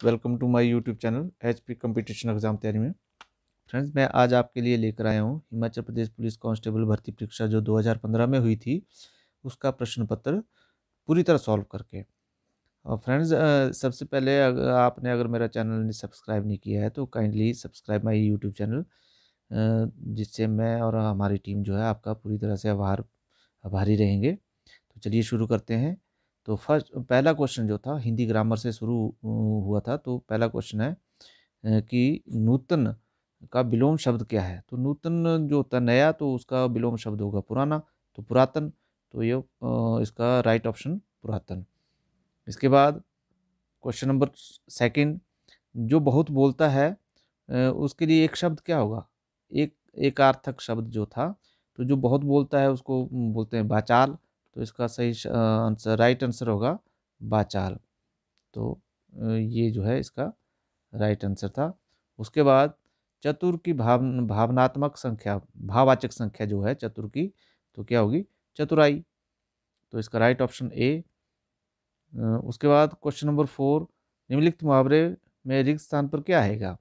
Welcome to my YouTube channel HP competition exam तैयारी में। Friends, मैं आज आपके लिए लेकर आया हूँ हिमाचल प्रदेश पुलिस कांस्टेबल भर्ती परीक्षा जो 2015 में हुई थी, उसका प्रश्न पत्र पूरी तरह सॉल्व करके। और फ्रेंड्स, सबसे पहले आपने अगर मेरा चैनल सब्सक्राइब नहीं किया है तो kindly subscribe my YouTube channel, जिससे मैं और हमारी टीम जो है आपका पूरी तरह से आभारी रहेंगे। तो चलिए शुरू करते हैं। तो फर्स्ट पहला क्वेश्चन जो था हिंदी ग्रामर से शुरू हुआ था। तो पहला क्वेश्चन है कि नूतन का विलोम शब्द क्या है। तो नूतन जो होता है नया, तो उसका विलोम शब्द होगा पुराना, तो पुरातन। तो ये इसका राइट ऑप्शन पुरातन। इसके बाद क्वेश्चन नंबर सेकंड, जो बहुत बोलता है उसके लिए एक शब्द क्या होगा। एक एक आर्थक शब्द जो था, तो जो बहुत बोलता है उसको बोलते हैं बाचाल। तो इसका सही आंसर, राइट आंसर होगा बाचाल। तो ये जो है इसका राइट आंसर था। उसके बाद चतुर की भावनात्मक संख्या, भाववाचक संख्या जो है चतुर की, तो क्या होगी, चतुराई। तो इसका राइट ऑप्शन ए। उसके बाद क्वेश्चन नंबर 4, निम्नलिखित मुहावरे में रिक्त स्थान पर क्या आएगा।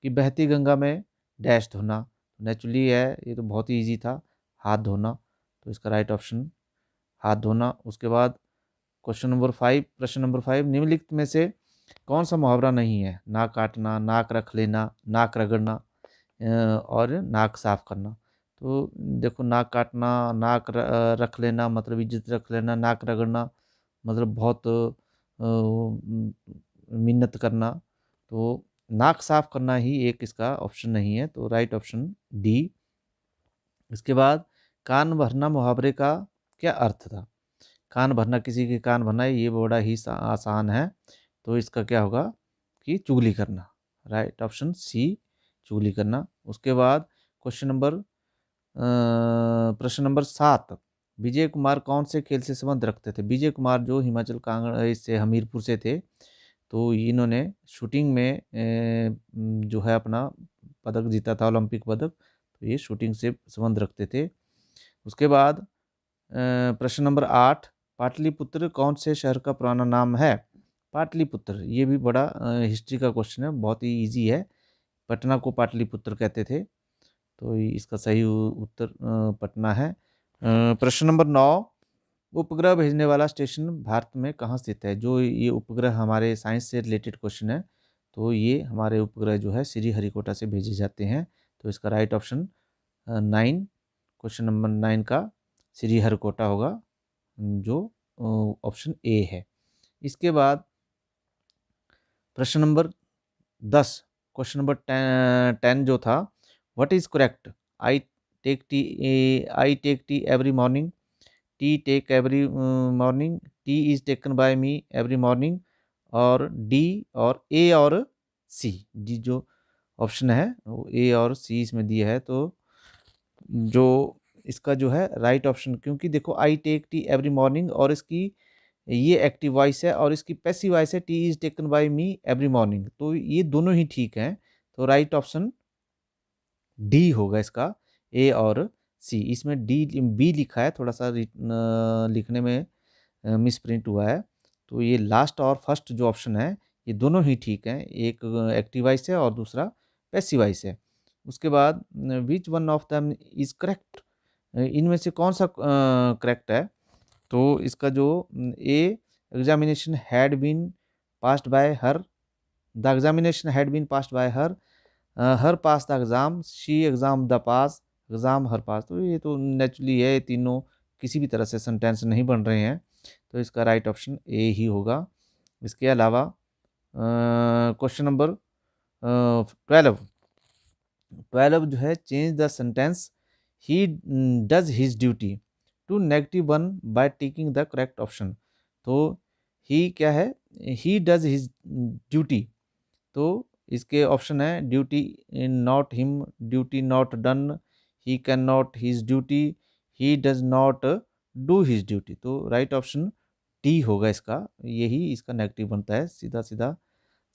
कि बहती गंगा में डैश धोना। नेचुरली है, ये तो बहुत ही ईजी था, हाथ धोना। तो इसका राइट ऑप्शन हाथ धोना। उसके बाद क्वेश्चन नंबर 5, प्रश्न नंबर 5, निम्नलिखित में से कौन सा मुहावरा नहीं है। नाक काटना, नाक रख लेना, नाक रगड़ना और नाक साफ करना। तो देखो, नाक काटना, नाक रख लेना मतलब इज्जत रख लेना, नाक रगड़ना मतलब बहुत मिन्नत करना। तो नाक साफ करना ही एक इसका ऑप्शन नहीं है, तो राइट ऑप्शन डी। इसके बाद कान भरना मुहावरे का क्या अर्थ था। कान भरना, किसी के कान भरना, ये बड़ा ही आसान है। तो इसका क्या होगा कि चुगली करना। राइट ऑप्शन सी, चुगली करना। उसके बाद क्वेश्चन नंबर प्रश्न नंबर 7, विजय कुमार कौन से खेल से संबंध रखते थे। विजय कुमार जो हिमाचल कांगड़ा से हमीरपुर से थे, तो इन्होंने शूटिंग में जो है अपना पदक जीता था, ओलंपिक पदक। तो ये शूटिंग से संबंध रखते थे। उसके बाद प्रश्न नंबर 8, पाटलिपुत्र कौन से शहर का पुराना नाम है। पाटलिपुत्र, ये भी बड़ा हिस्ट्री का क्वेश्चन है, बहुत ही इजी है। पटना को पाटलिपुत्र कहते थे। तो इसका सही उत्तर पटना है। प्रश्न नंबर 9, उपग्रह भेजने वाला स्टेशन भारत में कहाँ स्थित है। जो ये उपग्रह, हमारे साइंस से रिलेटेड क्वेश्चन है, तो ये हमारे उपग्रह जो है श्री हरिकोटा से भेजे जाते हैं। तो इसका राइट ऑप्शन 9, क्वेश्चन नंबर 9 का श्री हरिकोटा होगा, जो ऑप्शन ए है। इसके बाद प्रश्न नंबर 10, क्वेश्चन नंबर 10 जो था, what is correct. I take tea I take tea every morning, tea take every morning, tea is taken by me every morning, और डी और ए और सी। डी जो ऑप्शन है वो ए और सी इसमें दिया है। तो जो इसका जो है राइट ऑप्शन, क्योंकि देखो I take tea every morning और इसकी ये एक्टिव वॉइस है और इसकी पैसिव वॉइस है tea is taken by me every morning. तो ये दोनों ही ठीक हैं। तो राइट ऑप्शन डी होगा इसका, ए और सी। इसमें डी बी लिखा है, थोड़ा सा लिखने में मिस प्रिंट हुआ है। तो ये लास्ट और फर्स्ट जो ऑप्शन है, ये दोनों ही ठीक हैं। एक एक्टिव वॉइस है और दूसरा पैसिव वॉइस है। उसके बाद which one of them is correct, इनमें से कौन सा करेक्ट है। तो इसका जो A, examination had been passed by her, the examination had been passed by her pass the exam, she exam the pass, exam her pass. तो ये तो नेचुरली है, तीनों किसी भी तरह से सेंटेंस नहीं बन रहे हैं। तो इसका राइट ऑप्शन ए ही होगा। इसके अलावा क्वेश्चन नंबर 12, 12 जो है, change the sentence he does his duty to -1 by taking the correct option. तो ही क्या है, ही डज हिज ड्यूटी। तो इसके ऑप्शन है duty not him, duty not done, he can not his duty, he does not do his duty. तो right option D होगा इसका, यही इसका नेगेटिव बनता है। सीधा सीधा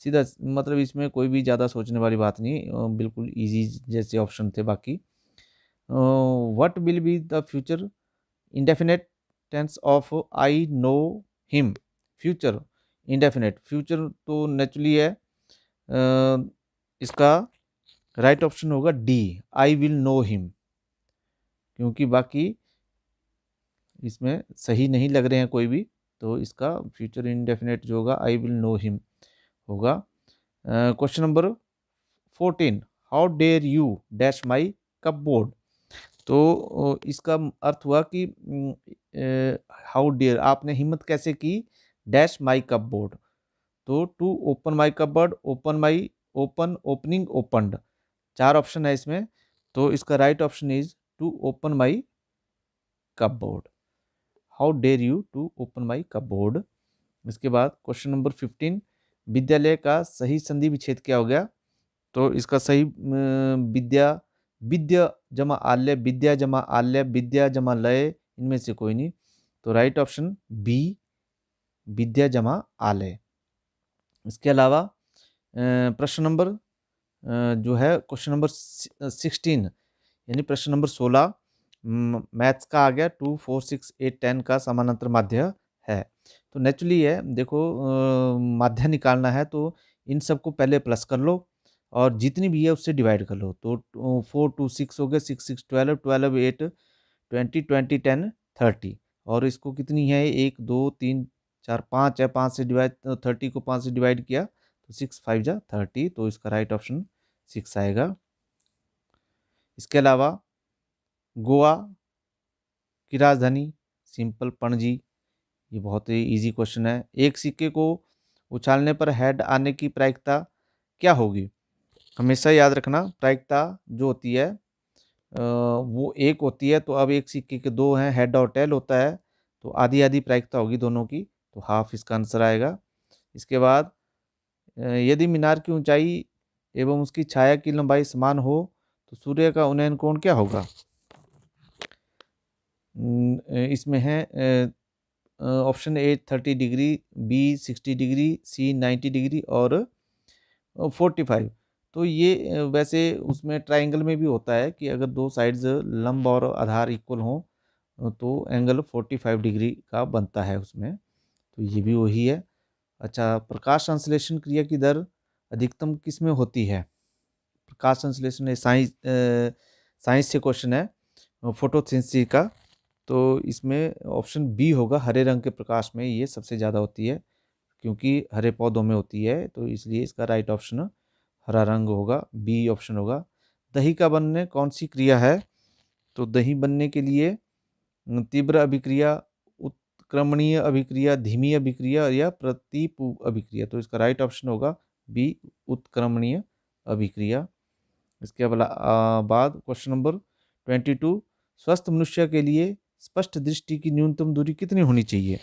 सीधा, मतलब इसमें कोई भी ज़्यादा सोचने वाली बात नहीं, बिल्कुल इजी जैसे ऑप्शन थे बाकी। What will be the future indefinite tense of I know him. Future indefinite, future तो नेचुरली है इसका राइट ऑप्शन होगा D, I will know him, क्योंकि बाकी इसमें सही नहीं लग रहे हैं कोई भी, तो इसका फ्यूचर इंडेफिनेट जो होगा आई विल नो हिम होगा। Question number 14, how dare you dash my cupboard. तो इसका अर्थ हुआ कि हाउ डेयर, आपने हिम्मत कैसे की, डैश माई कपबोर्ड। तो to open my cupboard, open my, open, opening, opened, 4 option है इसमें। तो इसका right option is to open my cupboard, how dare you to open my cupboard. इसके बाद क्वेश्चन नंबर 15, विद्यालय का सही संधि विच्छेद क्या हो गया। तो इसका सही विद्या, विद्या जमा आल्य, विद्या जमा आल्य, विद्या जमा लय, इनमें से कोई नहीं। तो राइट ऑप्शन बी, विद्या जमा आलय। इसके अलावा प्रश्न नंबर जो है क्वेश्चन नंबर 16 यानी प्रश्न नंबर 16 मैथ्स का आ गया, 2, 4, 6, 8, 10 का समानांतर माध्य है। तो नेचुरली है, देखो माध्य निकालना है तो इन सबको पहले प्लस कर लो और जितनी भी है उससे डिवाइड कर लो। तो 4, 2, 6 हो गए, 6, 6, 12, 12, 8, 20, 20, 10, 30। और इसको कितनी है, 1, 2, 3, 4, 5 है, 5 से डिवाइड, 30 को 5 से डिवाइड किया तो 6, 5 जा 30। तो इसका राइट ऑप्शन 6 आएगा। इसके अलावा गोवा की राजधानी, सिंपल पणजी, ये बहुत ही इजी क्वेश्चन है। एक सिक्के को उछालने पर हेड आने की प्रायिकता क्या होगी। हमेशा याद रखना, प्रायिकता जो होती है वो एक होती है। तो अब एक सिक्के के दो हैं, हेड और टेल होता है, तो आधी आधी प्रायिकता होगी दोनों की, तो हाफ इसका आंसर आएगा। इसके बाद यदि मीनार की ऊंचाई एवं उसकी छाया की लंबाई समान हो तो सूर्य का उन्नयन कोण क्या होगा। इसमें है option A 30 degree, B 60 degree, C 90 degree और 45। तो ये वैसे उसमें ट्राइंगल में भी होता है कि अगर दो साइड्स लंब और आधार इक्वल हों तो एंगल 45 डिग्री का बनता है उसमें, तो ये भी वही है। अच्छा, प्रकाश संश्लेषण क्रिया की दर अधिकतम किस में होती है। प्रकाश संश्लेषण साइंस, साइंस से क्वेश्चन है, फोटोसिंथेसिस का। तो इसमें ऑप्शन बी होगा, हरे रंग के प्रकाश में ये सबसे ज़्यादा होती है, क्योंकि हरे पौधों में होती है, तो इसलिए इसका राइट ऑप्शन हरा रंग होगा, बी ऑप्शन होगा। दही का बनने कौन सी क्रिया है। तो दही बनने के लिए तीव्र अभिक्रिया, उत्क्रमणीय अभिक्रिया, धीमी अभिक्रिया या प्रतिपू अभिक्रिया। तो इसका राइट ऑप्शन होगा बी, उत्क्रमणीय अभिक्रिया। इसके बाद क्वेश्चन नंबर 22, स्वस्थ मनुष्य के लिए स्पष्ट दृष्टि की न्यूनतम दूरी कितनी होनी चाहिए।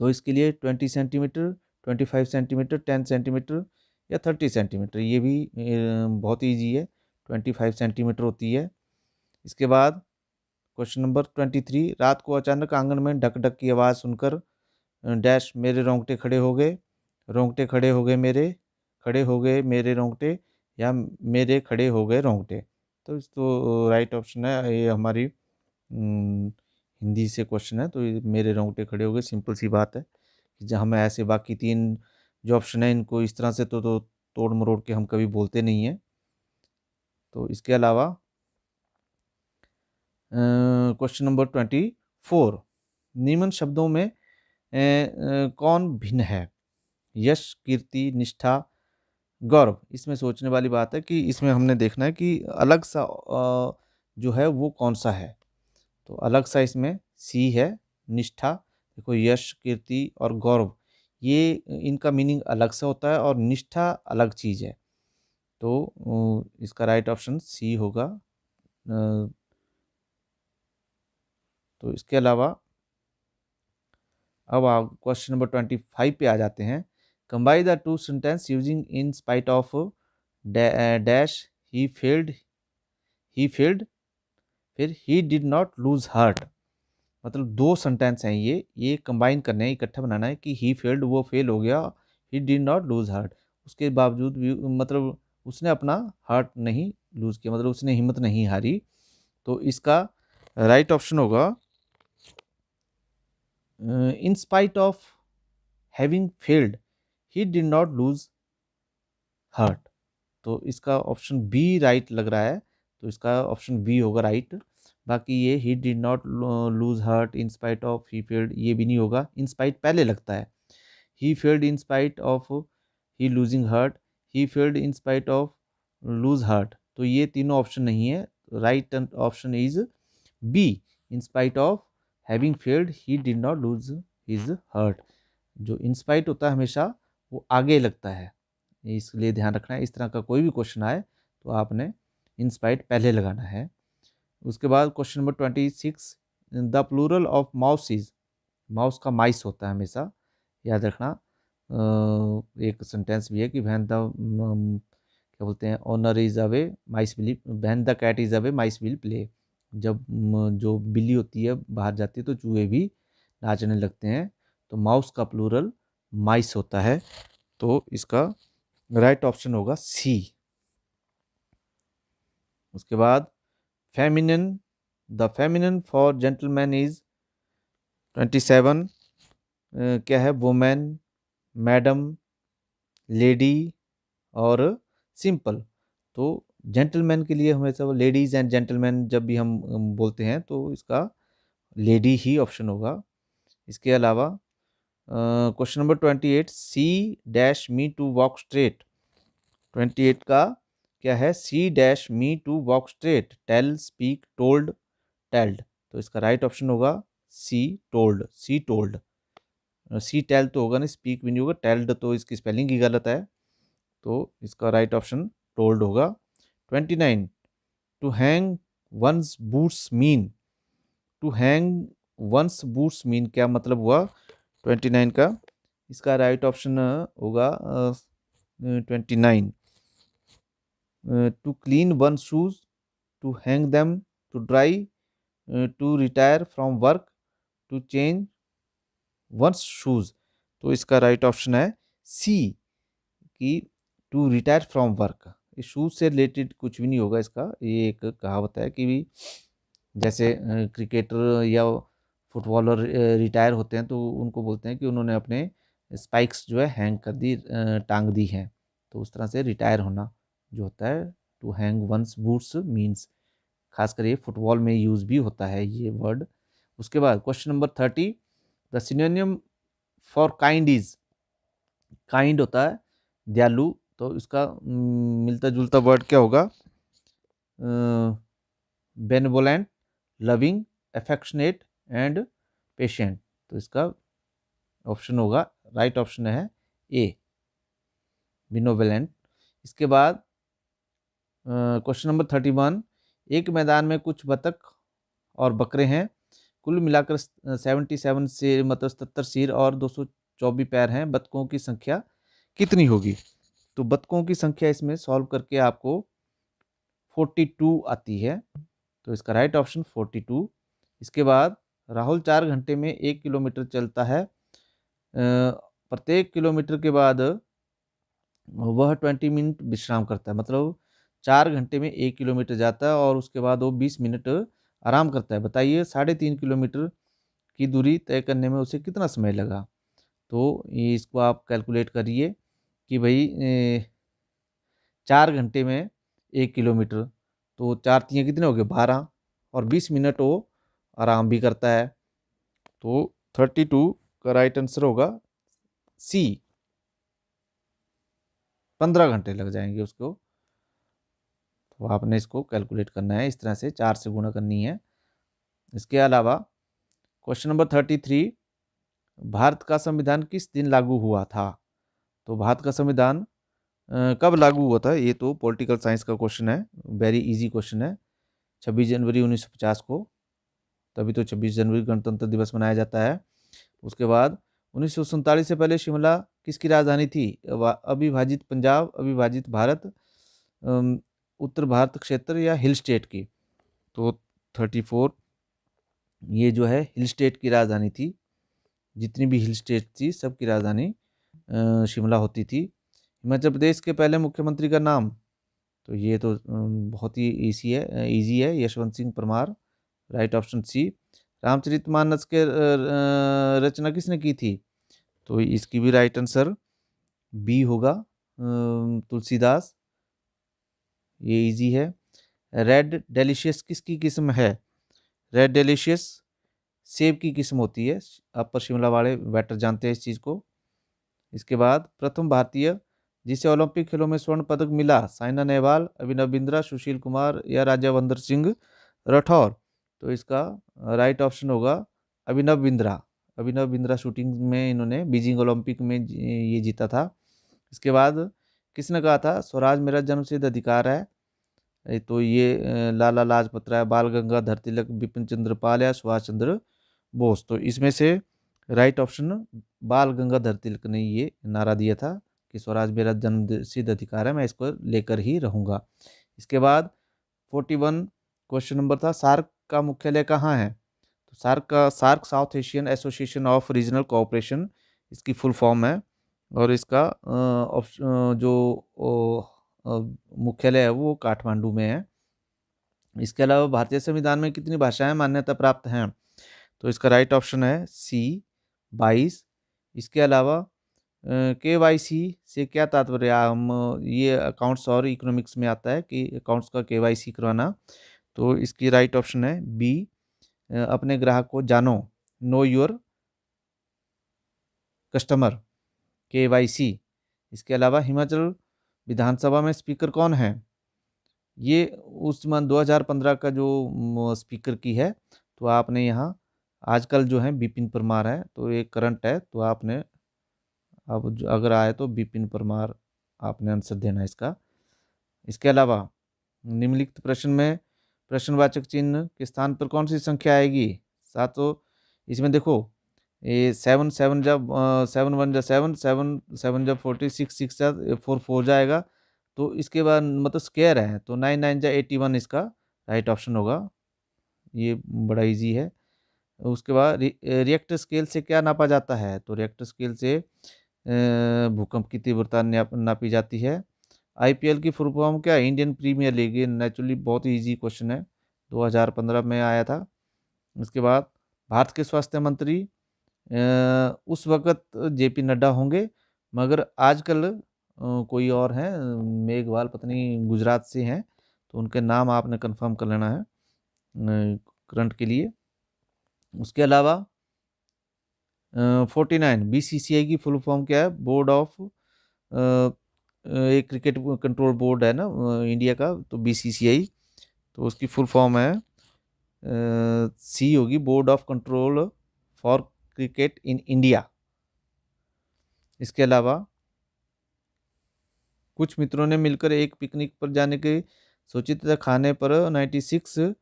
तो इसके लिए 20 सेंटीमीटर, 25 सेंटीमीटर, 10 सेंटीमीटर या 30 सेंटीमीटर, ये भी बहुत ईजी है, 25 सेंटीमीटर होती है। इसके बाद क्वेश्चन नंबर 23, रात को अचानक आंगन में ढक ढक की आवाज़ सुनकर डैश मेरे रोंगटे खड़े हो गए, रोंगटे खड़े हो गए मेरे, खड़े हो गए मेरे रोंगटे, या मेरे खड़े हो गए रोंगटे। तो इस तो राइट ऑप्शन है ये हमारी हिंदी से क्वेश्चन है, तो ये मेरे रोंगटे खड़े हो गए, सिंपल सी बात है कि जहाँ हमें ऐसे बाकी 3 जो ऑप्शन है इनको इस तरह से तो तोड़ मरोड़ के हम कभी बोलते नहीं हैं। तो इसके अलावा क्वेश्चन नंबर 24, निम्न शब्दों में कौन भिन्न है। यश, कीर्ति, निष्ठा, गौरव। इसमें सोचने वाली बात है कि इसमें हमने देखना है कि अलग सा जो है वो कौन सा है। तो अलग सा इसमें सी है, निष्ठा। देखो यश, कीर्ति और गौरव, ये इनका मीनिंग अलग सा होता है और निष्ठा अलग चीज़ है। तो इसका राइट ऑप्शन सी होगा। तो इसके अलावा अब आप क्वेश्चन नंबर 25 पे आ जाते हैं। Combine the two sentence using in spite of dash he failed, he failed, फिर he did not lose heart. मतलब दो सेंटेंस हैं ये कंबाइन करने हैं, इकट्ठा बनाना है कि ही फेल्ड, वो फेल हो गया, ही डिड नॉट लूज हार्ट, उसके बावजूद भी मतलब उसने अपना हार्ट नहीं लूज किया, मतलब उसने हिम्मत नहीं हारी। तो इसका राइट ऑप्शन होगा in spite of having failed he did not lose heart. तो इसका ऑप्शन बी राइट लग रहा है, तो इसका ऑप्शन बी होगा राइट। बाकी ये he did not lose heart in spite of he failed, ये भी नहीं होगा, इन स्पाइट पहले लगता है। He failed in spite of he losing heart, he failed in spite of lose heart, तो ये तीनों ऑप्शन नहीं है। Right option is B, in spite of having failed he did not lose his heart. जो in spite होता है हमेशा वो आगे लगता है, इसलिए ध्यान रखना है। इस तरह का कोई भी क्वेश्चन आए तो आपने इन स्पाइट पहले लगाना है। उसके बाद question number 26, the plural of mouse is, mouse का माइस होता है हमेशा, याद रखना। एक सेंटेंस भी है कि वैन द क्या बोलते हैं, owner is away mice will, when the cat is away mice will play, जब जो बिल्ली होती है बाहर जाती है तो चूहे भी नाचने लगते हैं। तो माउस का प्लूरल माइस होता है, तो इसका राइट ऑप्शन होगा सी। उसके बाद feminine, the feminine for gentleman is 27, क्या है, वुमेन, मैडम, लेडी और सिंपल। तो जेंटलमैन के लिए हमेशा वो लेडीज एंड जेंटलमैन जब भी हम बोलते हैं तो इसका लेडी ही ऑप्शन होगा। इसके अलावा question number 28, C dash me to walk straight, 28 का क्या है, C dash me to walk straight, tell, speak, told, telled. तो इसका राइट ऑप्शन होगा C told, C told. C tell तो होगा नहीं, स्पीक भी नहीं होगा, टेल्ड तो इसकी स्पेलिंग ही गलत है, तो इसका राइट ऑप्शन टोल्ड होगा। 29, to hang one's boots mean, to hang one's boots mean क्या मतलब हुआ 29 का, इसका राइट ऑप्शन होगा 29, to clean one shoes, to hang them, to dry, to retire from work, to change one's shoes. तो इसका right option है C, कि टू रिटायर फ्रॉम वर्क। इस शूज से रिलेटेड कुछ भी नहीं होगा इसका, ये एक कहावत है कि भी जैसे क्रिकेटर या फुटबॉलर रिटायर होते हैं तो उनको बोलते हैं कि उन्होंने अपने स्पाइक्स जो है हैंग कर दी, टांग दी हैं, तो उस तरह से रिटायर होना जो होता है, to hang one's boots means, खासकर ये फुटबॉल में यूज भी होता है ये वर्ड। उसके बाद question number 30, the synonym for kind is, kind होता है दयालु, तो इसका मिलता जुलता वर्ड क्या होगा, benevolent, loving, affectionate and patient. तो इसका ऑप्शन होगा, राइट ऑप्शन है ए, बेनेवोलेंट। इसके बाद क्वेश्चन नंबर 31, एक मैदान में कुछ बतख और बकरे हैं, कुल मिलाकर 77 से मतलब 77 सिर और 224 पैर हैं, बतखों की संख्या कितनी होगी। तो बतखों की संख्या इसमें सॉल्व करके आपको 42 आती है, तो इसका राइट ऑप्शन 42। इसके बाद राहुल 4 घंटे में 1 किलोमीटर चलता है, प्रत्येक किलोमीटर के बाद वह 20 मिनट विश्राम करता है, मतलब 4 घंटे में 1 किलोमीटर जाता है और उसके बाद वो 20 मिनट आराम करता है। बताइए 3.5 किलोमीटर की दूरी तय करने में उसे कितना समय लगा। तो ये इसको आप कैलकुलेट करिए कि भाई 4 घंटे में 1 किलोमीटर, तो 4 × 3 कितने हो गए 12, और 20 मिनट वो आराम भी करता है, तो 32 का राइट आंसर होगा सी, 15 घंटे लग जाएंगे उसको। तो आपने इसको कैलकुलेट करना है, इस तरह से 4 से गुणा करनी है। इसके अलावा क्वेश्चन नंबर 33, भारत का संविधान किस दिन लागू हुआ था। तो भारत का संविधान कब लागू हुआ था, ये तो पॉलिटिकल साइंस का क्वेश्चन है, वेरी इजी क्वेश्चन है। 26 जनवरी 1950 को, तभी तो 26 जनवरी गणतंत्र दिवस मनाया जाता है। उसके बाद 1947 से पहले शिमला किसकी राजधानी थी, अविभाजित पंजाब, अविभाजित भारत, उत्तर भारत क्षेत्र या हिल स्टेट की। तो 34 ये जो है हिल स्टेट की राजधानी थी, जितनी भी हिल स्टेट थी सबकी राजधानी शिमला होती थी। हिमाचल प्रदेश के पहले मुख्यमंत्री का नाम, तो ये तो बहुत ही इजी है, Yashwant Singh Parmar, right option C. Ramcharitmanas के रचना किसने की थी, तो इसकी भी राइट आंसर बी होगा, तुलसीदास, ये इजी है। रेड डेलिशियस किसकी किस्म है? रेड डेलिशियस सेब की किस्म होती है। अपर शिमला वाले बेटर जानते हैं इस चीज़ को। इसके बाद प्रथम भारतीय जिसे ओलंपिक खेलों में स्वर्ण पदक मिला, साइना नेहवाल, अभिनव बिंद्रा, सुशील कुमार या राज्यवर्धन सिंह राठौर। तो इसका राइट ऑप्शन होगा अभिनव बिंद्रा। अभिनव बिंद्रा शूटिंग में इन्होंने बीजिंग ओलंपिक में ये जीता था। इसके बाद किसने कहा था स्वराज मेरा जन्मसिद्ध अधिकार है? तो ये लाला लाजपत राय, बाल गंगाधर तिलक, बिपिन चंद्र पाल या सुभाष चंद्र बोस। तो इसमें से राइट ऑप्शन बाल गंगाधर तिलक ने ये नारा दिया था कि स्वराज मेरा जन्म सिद्ध अधिकार है, मैं इसको लेकर ही रहूंगा। इसके बाद 41 क्वेश्चन नंबर था, सार्क का मुख्यालय कहाँ है? तो SAARC South Asian Association of Regional Cooperation इसकी फुल फॉर्म है। और इसका जो मुख्यालय है वो काठमांडू में है। इसके अलावा भारतीय संविधान में कितनी भाषाएं मान्यता प्राप्त हैं? तो इसका राइट ऑप्शन है सी 22। इसके अलावा KYC से क्या तात्पर्य? हम ये अकाउंट्स और इकोनॉमिक्स में आता है कि अकाउंट्स का KYC करवाना। तो इसकी राइट ऑप्शन है बी, अपने ग्राहक को जानो, नो योर कस्टमर, KYC। इसके अलावा हिमाचल विधानसभा में स्पीकर कौन है? ये उस 2015 का जो स्पीकर की है। तो आपने यहाँ आजकल जो है विपिन परमार है, तो ये करंट है, तो आपने अब अगर आए तो विपिन परमार आपने आंसर देना है इसका। इसके अलावा निम्नलिखित प्रश्न में प्रश्नवाचक चिन्ह के स्थान पर कौन सी संख्या आएगी? सातों। इसमें देखो ये 7 7 जब 7 1 जब 7 7 7 जब 40 6 6 जब 4 4 जाएगा। तो इसके बाद मतलब स्क्वायर है, तो 9 9 जा 81 इसका राइट ऑप्शन होगा। ये बड़ा इजी है। उसके बाद रिएक्टर स्केल से क्या नापा जाता है? तो रिएक्टर स्केल से भूकंप की तीव्रता नापी जाती है। IPL की फुल फॉर्म क्या है? Indian Premier League. ये नेचुरली बहुत ही इजी क्वेश्चन है, 2015 में आया था। इसके बाद भारत के स्वास्थ्य मंत्री उस वक्त JP नड्डा होंगे, मगर आजकल कोई और हैं, मेघवाल पत्नी गुजरात से हैं, तो उनके नाम आपने कंफर्म कर लेना है करंट के लिए। उसके अलावा 49 BCCI की फुल फॉर्म क्या है? बोर्ड ऑफ एक क्रिकेट कंट्रोल बोर्ड है ना इंडिया का, तो BCCI। तो उसकी फुल फॉर्म है सी होगी, board of control for cricket in India. इसके अलावा कुछ मित्रों ने मिलकर एक पिकनिक पर जाने के सोची तथा खाने पर 96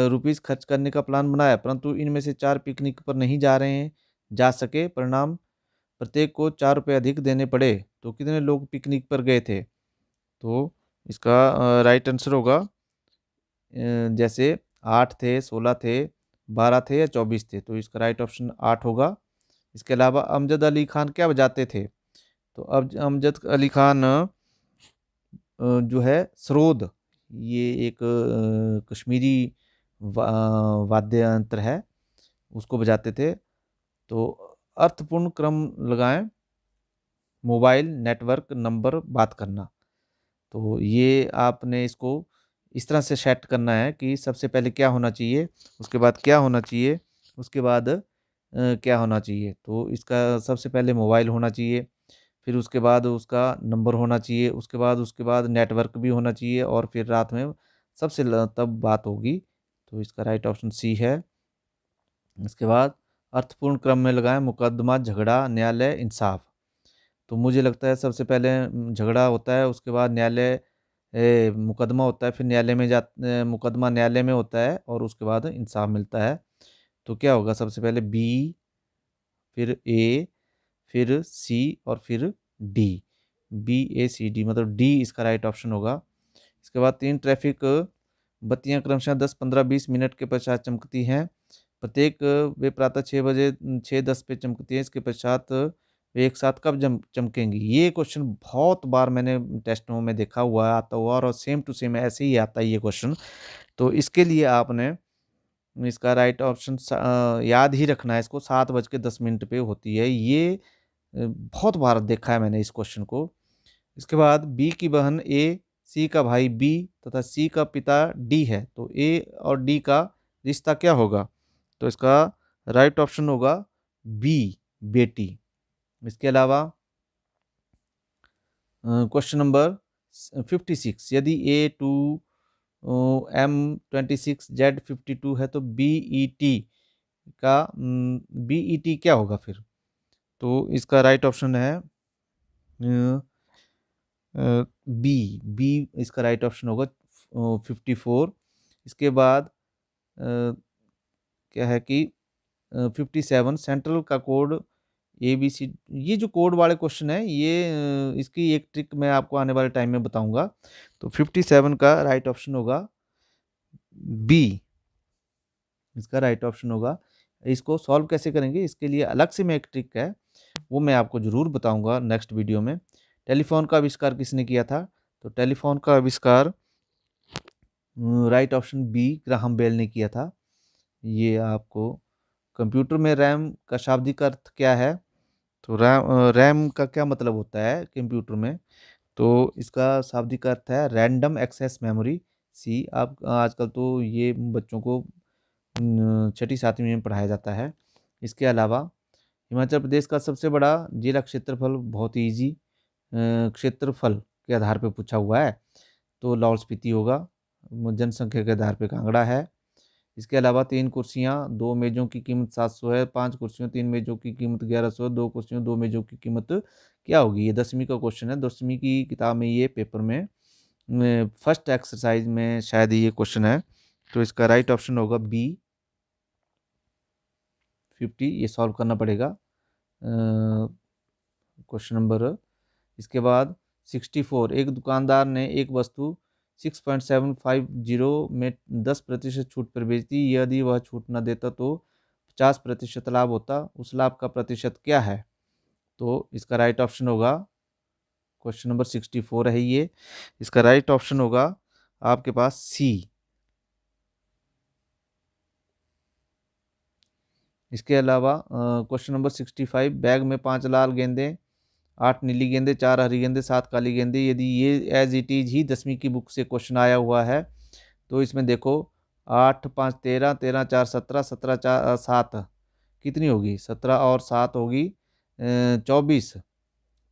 रुपीज़ खर्च करने का प्लान बनाया, परंतु इनमें से 4 पिकनिक पर नहीं जा सके। परिणाम प्रत्येक को 4 रुपये अधिक देने पड़े। तो कितने लोग पिकनिक पर गए थे? तो इसका राइट आंसर होगा जैसे 8 थे, 16 थे, 12 थे या 24 थे। तो इसका राइट ऑप्शन 8 होगा। इसके अलावा अमजद अली खान क्या बजाते थे? तो अब अमजद अली खान जो है सरोद, ये एक कश्मीरी वाद्य यंत्र है, उसको बजाते थे। तो अर्थपूर्ण क्रम लगाएं, मोबाइल नेटवर्क नंबर बात करना। तो ये आपने इसको इस तरह से सेट करना है कि सबसे पहले क्या होना चाहिए, उसके बाद क्या होना चाहिए, उसके बाद क्या होना चाहिए। तो इसका सबसे पहले मोबाइल होना चाहिए, फिर उसके बाद उसका नंबर होना चाहिए, उसके बाद नेटवर्क भी होना चाहिए, और फिर रात में सबसे तब बात होगी। तो इसका राइट ऑप्शन सी है। इसके बाद अर्थपूर्ण क्रम में लगाएं, मुकदमा, झगड़ा, न्यायालय, इंसाफ। तो मुझे लगता है सबसे पहले झगड़ा होता है, उसके बाद न्यायालय मुकदमा होता है, फिर मुकदमा न्यायालय में होता है, और उसके बाद इंसाफ मिलता है। तो क्या होगा? सबसे पहले बी, फिर ए, फिर सी, और फिर डी। BACD मतलब डी इसका राइट ऑप्शन होगा। इसके बाद 3 ट्रैफिक बत्तियां क्रमशः 10 15 20 मिनट के पश्चात चमकती हैं। प्रत्येक वे प्रातः 6 बजे 6:10 पे चमकती है। इसके पश्चात वे एक साथ कब चमकेंगी? ये क्वेश्चन बहुत बार मैंने टेस्टों में देखा हुआ है, आता हुआ, और सेम टू सेम ऐसे ही आता है ये क्वेश्चन। तो इसके लिए आपने इसका राइट ऑप्शन याद ही रखना है, इसको 7:10 पे होती है। ये बहुत बार देखा है मैंने इस क्वेश्चन को। इसके बाद बी की बहन ए, सी का भाई बी तथा सी का पिता डी है, तो ए और डी का रिश्ता क्या होगा? तो इसका राइट ऑप्शन होगा बी, बेटी। इसके अलावा क्वेश्चन नंबर 56, यदि A2M26Z52 है तो BET का BET क्या होगा फिर? तो इसका राइट ऑप्शन है बी, बी इसका राइट ऑप्शन होगा 54। इसके बाद क्या है कि 57, सेंट्रल का कोड ABC। ये जो कोड वाले क्वेश्चन है ये इसकी एक ट्रिक मैं आपको आने वाले टाइम में बताऊंगा। तो 57 का राइट ऑप्शन होगा बी, इसका राइट ऑप्शन होगा। इसको सॉल्व कैसे करेंगे, इसके लिए अलग से मैं एक ट्रिक है वो मैं आपको ज़रूर बताऊंगा नेक्स्ट वीडियो में। टेलीफोन का आविष्कार किसने किया था? तो टेलीफोन का आविष्कार right option B, Graham Bell ने किया था। ये आपको कंप्यूटर में रैम का शाब्दिक अर्थ क्या है? तो रैम का क्या मतलब होता है कंप्यूटर में? तो इसका शाब्दिक अर्थ है रैंडम एक्सेस मेमोरी। सी, आप आजकल तो ये बच्चों को छठी सातवीं में पढ़ाया जाता है। इसके अलावा हिमाचल प्रदेश का सबसे बड़ा जिला क्षेत्रफल, बहुत ही ईजी क्षेत्रफल के आधार पर पूछा हुआ है, तो लाहौल स्पीति होगा। जनसंख्या के आधार पर कांगड़ा है। इसके अलावा 3 कुर्सियाँ 2 मेज़ों की कीमत 700 है, 5 कुर्सियों 3 मेज़ों की कीमत 1100 है, 2 कुर्सियों 2 मेज़ों की कीमत क्या होगी? ये 10वीं का क्वेश्चन है, 10वीं की किताब में ये पेपर में फर्स्ट एक्सरसाइज में शायद ये क्वेश्चन है। तो इसका राइट ऑप्शन होगा बी, 50। ये सॉल्व करना पड़ेगा क्वेश्चन नंबर। इसके बाद 64, एक दुकानदार ने एक वस्तु 6.750 में 10% छूट पर बेच दी। यदि वह छूट न देता तो 50% लाभ होता, उस लाभ का प्रतिशत क्या है? तो इसका राइट ऑप्शन होगा, क्वेश्चन नंबर 64 है ये, इसका राइट ऑप्शन होगा आपके पास सी। इसके अलावा क्वेश्चन नंबर 65, बैग में 5 लाल गेंदें, 8 नीली गेंदें, 4 हरी गेंदें, 7 काली गेंदें। यदि ये एज इट इज ही 10वीं की बुक से क्वेश्चन आया हुआ है तो इसमें देखो 8 5 13, 13 4 17, 17 4 7 कितनी होगी? 17 और 7 होगी 24।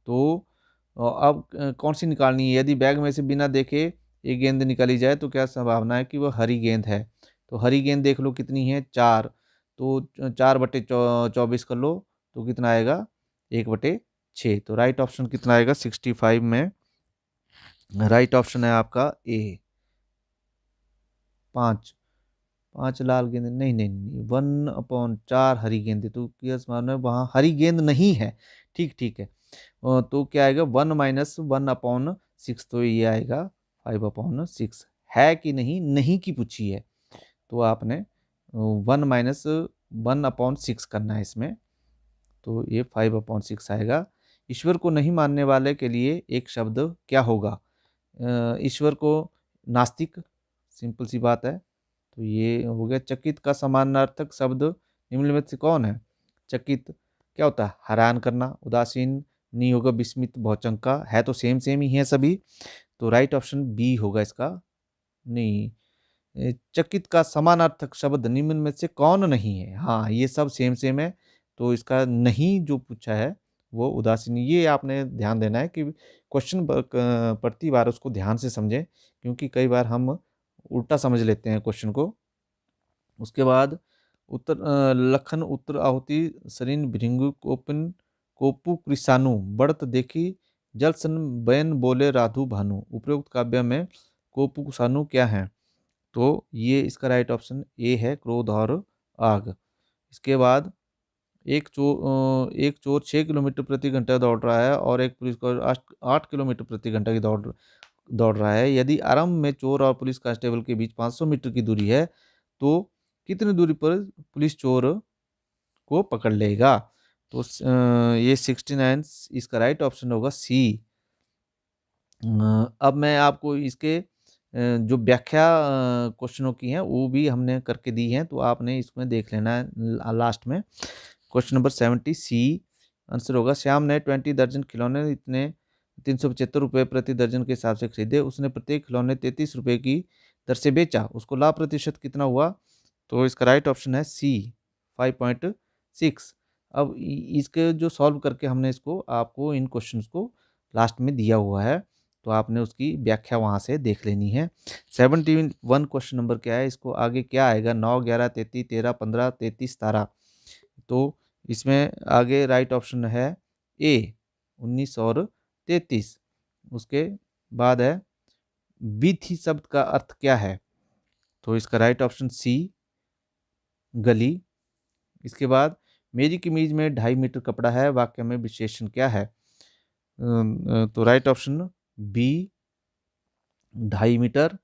तो अब कौन सी निकालनी है? यदि बैग में से बिना देखे एक गेंद निकाली जाए तो क्या संभावना है कि वह हरी गेंद है? तो हरी गेंद देख लो कितनी है, 4। तो 4/24 कर लो तो कितना आएगा? 1/6। तो राइट ऑप्शन कितना आएगा 65 में? राइट ऑप्शन है आपका ए, 5। 5 लाल गेंद, नहीं नहीं नहीं, 1/4 हरी गेंद, तो क्या मानो वहाँ हरी गेंद नहीं है। ठीक ठीक है। तो क्या आएगा 1 - 1/6, तो ये आएगा 5/6। है कि नहीं, नहीं की पूछी है तो आपने 1 - 1/6 करना है इसमें, तो ये 5/6 आएगा। ईश्वर को नहीं मानने वाले के लिए एक शब्द क्या होगा? ईश्वर को नास्तिक, सिंपल सी बात है। तो ये हो गया। चकित का समानार्थक शब्द निम्न में से कौन है? चकित क्या होता है? हैरान करना। उदासीन नहीं होगा, विस्मित, भौचंका, है तो सेम सेम ही है सभी। तो राइट ऑप्शन बी होगा इसका। नहीं, चकित का समानार्थक शब्द निम्न में से कौन नहीं है? हाँ, ये सब सेम सेम है, तो इसका नहीं जो पूछा है वो उदासीन। ये आपने ध्यान देना है कि क्वेश्चन पढ़ती बार उसको ध्यान से समझें, क्योंकि कई बार हम उल्टा समझ लेते हैं क्वेश्चन को। उसके बाद लखन उत्तर आहुति सरिन भृंगु कोपिन कोपु कृषाणु बढ़त देखी जलसन बैन बोले राधु भानु। उपरोक्त काव्य में कोपु कृषाणु क्या है? तो ये इसका राइट ऑप्शन ए है, क्रोध और आग। इसके बाद एक चोर 6 किलोमीटर प्रति घंटा दौड़ रहा है और एक पुलिसकर्मी 8 किलोमीटर प्रति घंटा की दौड़ दौड़ रहा है। यदि आरंभ में चोर और पुलिस कांस्टेबल के बीच 500 मीटर की दूरी है तो कितनी दूरी पर पुलिस चोर को पकड़ लेगा? तो ये 69 इसका राइट ऑप्शन होगा सी। अब मैं आपको इसके जो व्याख्या क्वेश्चनों की हैं वो भी हमने करके दी हैं, तो आपने इसमें देख लेना है लास्ट में। क्वेश्चन नंबर 70 सी आंसर होगा। श्याम ने 20 दर्जन खिलौने इतने ₹375 प्रति दर्जन के हिसाब से खरीदे, उसने प्रत्येक खिलौने ₹33 की दर से बेचा, उसको लाभ प्रतिशत कितना हुआ? तो इसका राइट ऑप्शन है सी 5.6। अब इसके जो सॉल्व करके हमने इसको आपको इन क्वेश्चंस को लास्ट में दिया हुआ है, तो आपने उसकी व्याख्या वहाँ से देख लेनी है। 71 क्वेश्चन नंबर क्या है, इसको आगे क्या आएगा? 9, 11, 33, 13, 15, 33, 17। तो इसमें आगे राइट ऑप्शन है ए 19 और 33। उसके बाद है बीथी शब्द का अर्थ क्या है? तो इसका राइट ऑप्शन सी गली। इसके बाद मेरी कमीज में 2.5 मीटर कपड़ा है, वाक्य में विशेषण क्या है? तो राइट ऑप्शन बी 2.5 मीटर।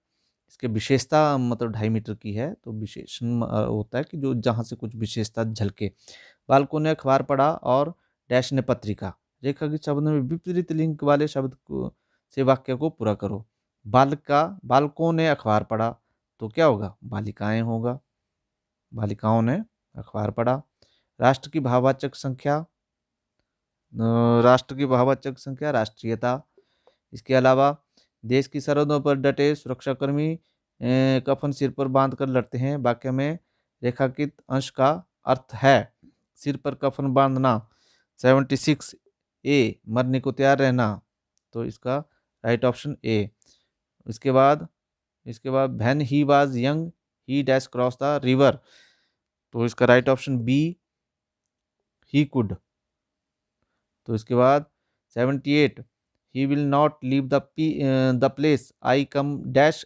इसके विशेषता मतलब 2.5 मीटर की है, तो विशेषण होता है कि जो जहाँ से कुछ विशेषता झलके। बालकों ने अखबार पढ़ा और डैश ने पत्रिका। रेखांकित शब्द में विपरीत लिंग वाले शब्द को से वाक्य को पूरा करो। बालकों ने अखबार पढ़ा, तो क्या होगा? बालिकाएं होगा, बालिकाओं ने अखबार पढ़ा। राष्ट्र की भाववाचक संख्या, राष्ट्र की भाववाचक संख्या राष्ट्रीयता। इसके अलावा देश की सरहदों पर डटे सुरक्षाकर्मी कफन सिर पर बांधकर लड़ते हैं, वाक्य में रेखांकित अंश का अर्थ है सिर पर कफन बांधना। 76 ए मरने को तैयार रहना, तो इसका राइट ऑप्शन ए। इसके बाद when he was young he dash cross the river, तो इसका right option B he could. तो इसके बाद 78 he will not leave the place I come dash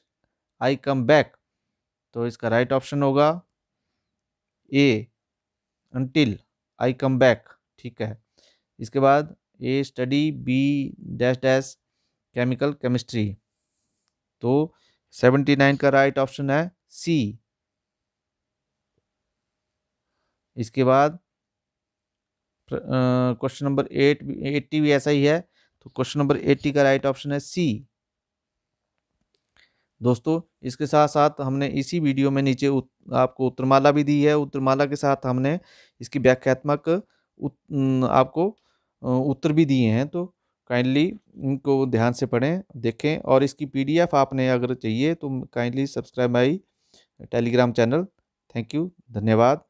I come back, तो इसका राइट ऑप्शन होगा ए अंटिल आई कम बैक। ठीक है। इसके बाद A study, B dash dash chemical chemistry, तो 79 का राइट ऑप्शन है सी। इसके बाद क्वेश्चन नंबर 80 भी ऐसा ही है, तो क्वेश्चन नंबर 80 का राइट ऑप्शन है सी। दोस्तों इसके साथ साथ हमने इसी वीडियो में नीचे आपको उत्तरमाला भी दी है। उत्तरमाला के साथ हमने इसकी व्याख्यात्मक आपको उत्तर भी दिए हैं, तो काइंडली इनको ध्यान से पढ़ें, देखें। और इसकी पीडीएफ आपने अगर चाहिए तो kindly subscribe my Telegram channel. Thank you, धन्यवाद।